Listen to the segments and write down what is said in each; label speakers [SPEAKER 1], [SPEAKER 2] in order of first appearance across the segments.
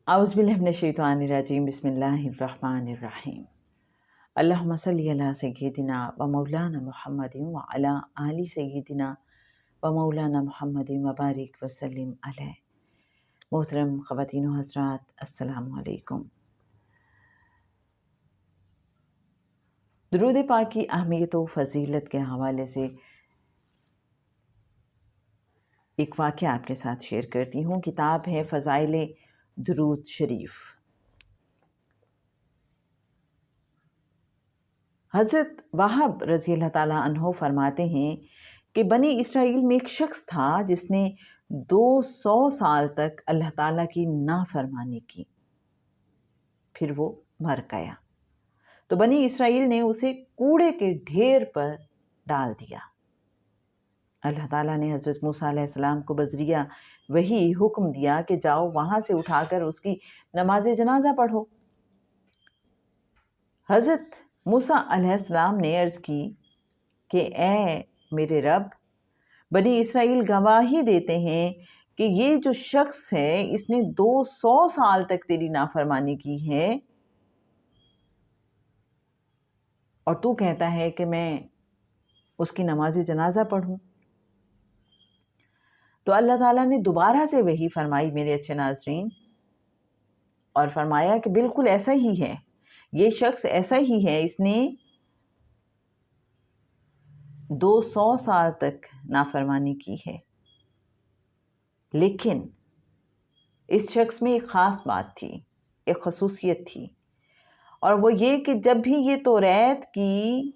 [SPEAKER 1] اعوذ باللہ من الشیطان الرجیم، بسم اللہ الرحمن الرحیم۔ اللہم صلی علی سیدنا و مولانا محمد و علی آل سیدنا و مولانا محمد و بارک وسلم علیہ۔ محترم خواتین و حضرات، السلام علیکم۔ درود پاک کی اہمیت و فضیلت کے حوالے سے ایک واقعہ آپ کے ساتھ شیئر کرتی ہوں۔ کتاب ہے فضائل درود شریف۔ حضرت وہب رضی اللہ تعالیٰ عنہ فرماتے ہیں کہ بنی اسرائیل میں ایک شخص تھا جس نے 200 سال تک اللہ تعالیٰ کی نافرمانی کی، پھر وہ مر گیا تو بنی اسرائیل نے اسے کوڑے کے ڈھیر پر ڈال دیا۔ اللہ تعالیٰ نے حضرت موسیٰ علیہ السلام کو بذریعہ وحی حکم دیا کہ جاؤ وہاں سے اٹھا کر اس کی نماز جنازہ پڑھو۔ حضرت موسیٰ علیہ السلام نے عرض کی کہ اے میرے رب، بنی اسرائیل گواہی دیتے ہیں کہ یہ جو شخص ہے اس نے 200 سال تک تیری نافرمانی کی ہے، اور تو کہتا ہے کہ میں اس کی نماز جنازہ پڑھوں۔ تو اللہ تعالیٰ نے دوبارہ سے وحی فرمائی میرے اچھے ناظرین، اور فرمایا کہ بالکل ایسا ہی ہے، یہ شخص ایسا ہی ہے، اس نے 200 سال تک نافرمانی کی ہے، لیکن اس شخص میں ایک خاص بات تھی، ایک خصوصیت تھی، اور وہ یہ کہ جب بھی یہ توریت کی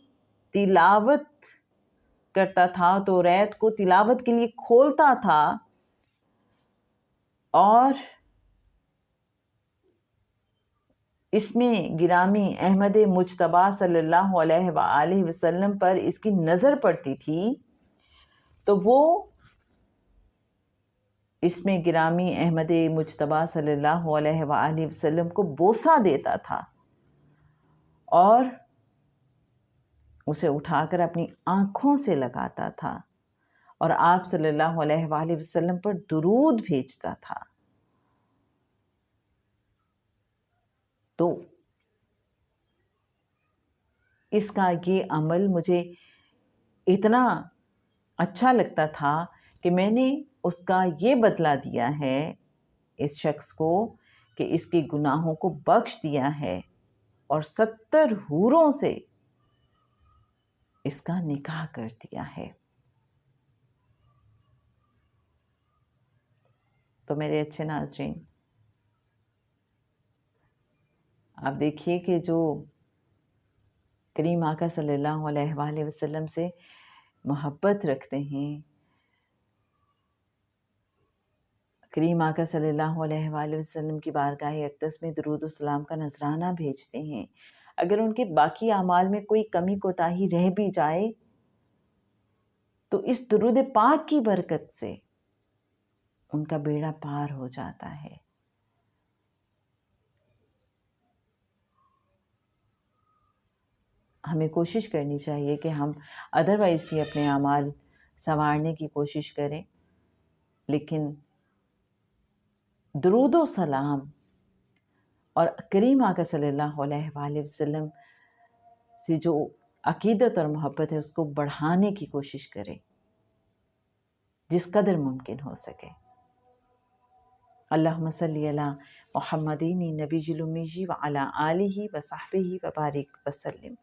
[SPEAKER 1] تلاوت کرتا تھا، توریت کو تلاوت کے لیے کھولتا تھا اور اس میں گرامی احمد مجتبیٰ صلی اللہ علیہ وآلہ وسلم پر اس کی نظر پڑتی تھی تو وہ اس میں گرامی احمد مجتبیٰ صلی اللہ علیہ وآلہ وسلم کو بوسہ دیتا تھا اور اسے اٹھا کر اپنی آنکھوں سے لگاتا تھا اور آپ صلی اللہ علیہ وآلہ وسلم پر درود بھیجتا تھا۔ تو اس کا یہ عمل مجھے اتنا اچھا لگتا تھا کہ میں نے اس کا یہ بدلہ دیا ہے اس شخص کو کہ اس کے گناہوں کو بخش دیا ہے اور 70 حوروں سے اس کا نکاح کر دیا ہے۔ تو میرے اچھے ناظرین، آپ دیکھیے کہ جو کریم آقا صلی اللہ علیہ وآلہ وسلم سے محبت رکھتے ہیں، کریم آقا صلی اللہ علیہ وآلہ وسلم کی بارگاہ اقدس میں درود و سلام کا نذرانہ بھیجتے ہیں، اگر ان کے باقی اعمال میں کوئی کمی کوتاہی رہ بھی جائے تو اس درود پاک کی برکت سے ان کا بیڑا پار ہو جاتا ہے۔ ہمیں کوشش کرنی چاہیے کہ ہم ادروائز بھی اپنے اعمال سنوارنے کی کوشش کریں، لیکن درود و سلام اور کریم آقا صلی اللہ علیہ وآلہ وسلم سے جو عقیدت اور محبت ہے اس کو بڑھانے کی کوشش کریں جس قدر ممکن ہو سکے۔ اللہم صلی علی محمدین نبی الامی وعلی آلہ وصحبہ وبارک وسلم۔